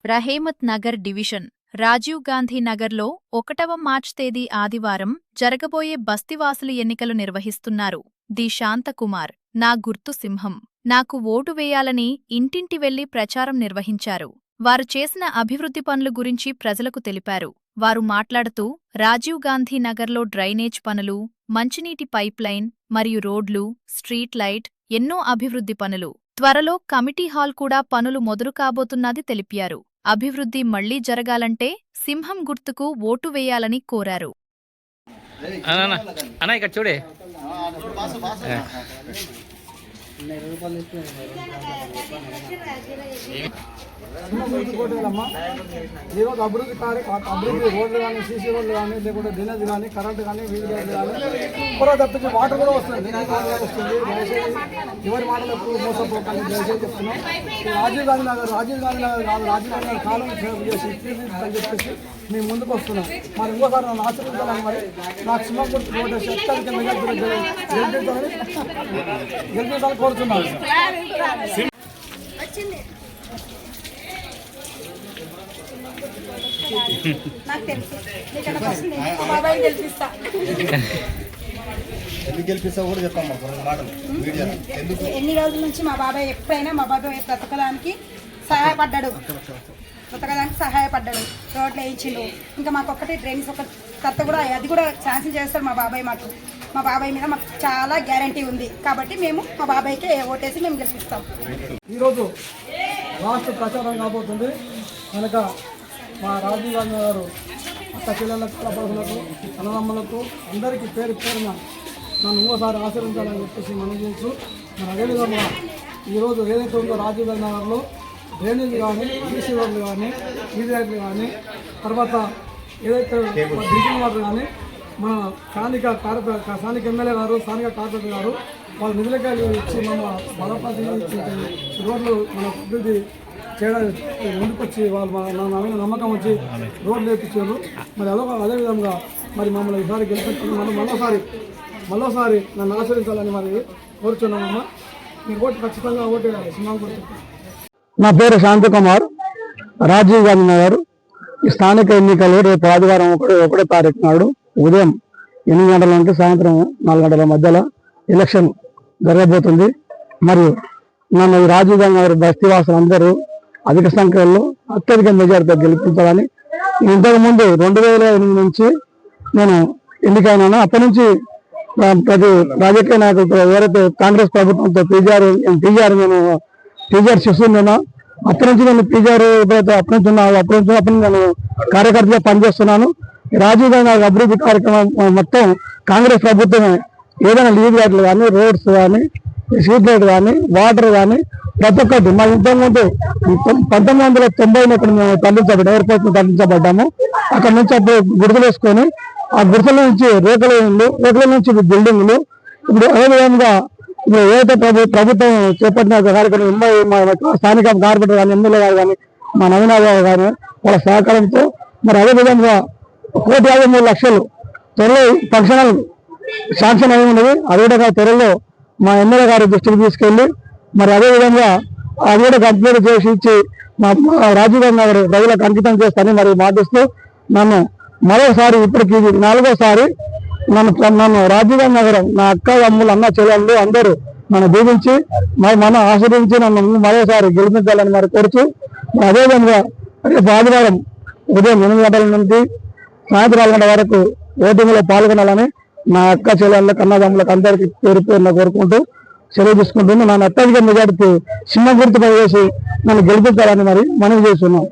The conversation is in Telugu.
రహేమత్ నగర్ డివిజన్ రాజీవ్ గాంధీ నగర్లో 1వ మార్చ్ తేదీ ఆదివారం జరగబోయే బస్తీవాసులు ఎన్నికలు నిర్వహిస్తున్నారు. ది శాంతకుమార్ నా గుర్తు సింహం, నాకు ఓటు వేయాలని ఇంటింటి వెళ్లి ప్రచారం నిర్వహించారు. వారు చేసిన అభివృద్ధి పనులు గురించి ప్రజలకు తెలిపారు. వారు మాట్లాడుతూ రాజీవ్ గాంధీ నగర్లో డ్రైనేజ్ పనులు, మంచినీటి పైప్లైన్ మరియు రోడ్లు, స్ట్రీట్ లైట్, ఎన్నో అభివృద్ధి పనులు, త్వరలో కమిటీ హాల్ కూడా పనులు మొదలు కాబోతున్నది తెలిపారు. అభివృద్ధి మళ్లీ జరగాలంటే సింహం గుర్తుకు ఓటు వేయాలని కోరారు. ఈరోజు అభివృద్ధి రోడ్లు కానీ, సీసీ రోడ్లు కానీ, లేకుంటే డ్రైనేజ్ కానీ, కరెంటు కానీ, వీధి రోడ్లు కానీ కూడా తప్పించి వాటర్ కూడా వస్తుంది. వస్తుంది. దయచేసి ఎవరి మాటలు ఎప్పుడు మోసపోకండి, దయచేసి చెప్తున్నాం. రాజీవ్ గాంధీ నగర్ కాదు, రాజీవ్ గాంధీ నగర్ కాలం సేవ్ చేసి అని చెప్పేసి మేము ముందుకు వస్తున్నాం. మరి ఇంకోసారి నన్ను ఆశీర్వదించాలని మరి నాకు సింహం గుర్తు ఓటేసి అత్యధిక గెలిపించాలని కోరుతున్నాను. నాకు తెలుసు బాబాయ్ గెలిపిస్తా. ఎన్ని రోజుల నుంచి మా బాబాయ్ ఎప్పుడైనా మా బాబాయ్ బ్రతకడానికి సహాయపడ్డాడు, రోడ్లు వేయించిండు. ఇంకా మాకు ఒక్కటి డ్రైనేజ్ ఒక కత్త కూడా, అది కూడా శాంక్షన్ చేస్తాడు మా బాబాయ్. మా బాబాయ్ మీద మాకు చాలా గ్యారంటీ ఉంది కాబట్టి మేము మా బాబాయ్కే ఓటేసి మేము గెలిపిస్తాం. ఈరోజు రాష్ట్ర ప్రచారం కాబోతుంది కనుక మా రాజీవ్ గాంధీ గారు అక్క చెల్లెళ్ళకు, కళపడులకు, అన్నదమ్ములకు అందరికీ పేరు పేరున నన్ను ఇంకోసారి ఆశీర్వించాలని చెప్పేసి మనం చేయొచ్చు. మరి అదేవిధంగా ఈరోజు ఏదైతే ఉందో రాజీవ్ గాంధీ నగర్లో డ్రైనేజ్ కానీ, బీసీ రోడ్లు కానీ, వీధి లైట్లు కానీ, తర్వాత ఏదైతే డ్రింకింగ్ వాటర్ కానీ, మన స్థానిక ఎమ్మెల్యే గారు, స్థానిక కార్పొరేటర్ గారు వాళ్ళ నిధులకాయలు ఇచ్చి మన బలపతి రోడ్లు మన అభివృద్ధి చేయడానికి ముందుకొచ్చి వాళ్ళు నా మీద నమ్మకం వచ్చి రోడ్లు వేయించారు. మరి అదేవిధంగా మరి మమ్మల్ని ఈసారి గెలిపించుకుని మళ్ళీసారి నన్ను ఆశ్రయించాలని మరి కోరుచున్నామమ్మా. మీరు ఓటు ఖచ్చితంగా ఓటు వేయాలి. సింహం గుర్తు. నా పేరు శాంతకుమార్, రాజీవ్ గాంధీ నగర్. ఈ స్థానిక ఎన్నికలు రేపు ఆదివారం 1వ తారీఖు నాడు ఉదయం 8 గంటల నుండి సాయంత్రం 4 గంటల మధ్యలో ఎలక్షన్ జరగబోతుంది. మరియు నన్ను రాజీవ్ గాంధీ నగర్ బస్తీవాసులు అందరూ అధిక సంఖ్యలో అత్యధిక మెజార్టీతో గెలిపించాలని, ఇంతకుముందు 2008 నుంచి నేను ఎన్నికైనాను. అప్పటి నుంచి ప్రతి రాజకీయ నాయకులతో ఎవరైతే కాంగ్రెస్ ప్రభుత్వంతో టీజీఆర్ చేస్తున్నానో అప్పటి నుంచి నేను టీజీఆర్ ఎప్పుడైతే అప్పటి నుంచి నేను కార్యకర్తగా పనిచేస్తున్నాను. రాజీవ్ గాంధీ నగర్ అభివృద్ధి కార్యక్రమం మొత్తం కాంగ్రెస్ ప్రభుత్వమే ఏదైనా లీడ్ లైట్లు కానీ, రోడ్స్ కానీ, స్ట్రీట్ లైట్ కానీ, వాటర్ కానీ ప్రతి ఒక్కటి మా ఇంతకుముందు 1990 ఇక్కడ మేము తరలించబడ్డాము, ఎయిర్పోర్ట్ తరలించబడ్డాము. అక్కడ నుంచి అప్పుడు గుర్తులు వేసుకొని ఆ గుర్తుల నుంచి రేకుల నుంచి బిల్డింగ్లు, ఇప్పుడు అదేవిధంగా ఇప్పుడు ఏదైతే ప్రభుత్వం చేపట్టిన కార్యక్రమం స్థానిక కార్పొరేటర్ కానీ, ఎమ్మెల్యే గారు కానీ, మా నవీనాథ్ గారు కానీ వాళ్ళ సహకారంతో మరి అదేవిధంగా 1,53,00,000 త్వరలో ఫంక్షన్ హాల్ శాంక్షన్ అయి ఉన్నది. అదేవిధంగా త్వరలో మా ఎమ్మెల్యే గారి దృష్టికి తీసుకెళ్లి మరి అదేవిధంగా అది కూడా కంప్లీట్ చేసి ఇచ్చి మా రాజీవ్ గాంధీ నగర్ ప్రజలకు అంకితం చేస్తానని మరి మాటిస్తూ నన్ను మరోసారి ఇప్పటికి 4వ నన్ను రాజీవ్ గాంధీ నగరం నా అక్క అమ్ములు, అన్న చెల్లెళ్ళు అందరూ నన్ను దీవించి మనం ఆశీర్వించి నన్ను మరోసారి గెలిపించాలని మరి కోరుచు, అదేవిధంగా రేపు ఆదివారం ఉదయం 8 గంటల నుండి సాయంత్రం 4 గంటల వరకు ఓటింగ్లో పాల్గొనాలని నా అక్క చెల్లెళ్ళకు, అన్నదమ్ములకు అందరికీ పేరు పేరున కోరుకుంటూ సెలవు తీసుకుంటుంది. నన్ను అత్యధిక మెజార్టీ సింహం గుర్తుపై వేసి నన్ను గెలిపించాలని మరి మనవి చేస్తున్నాం.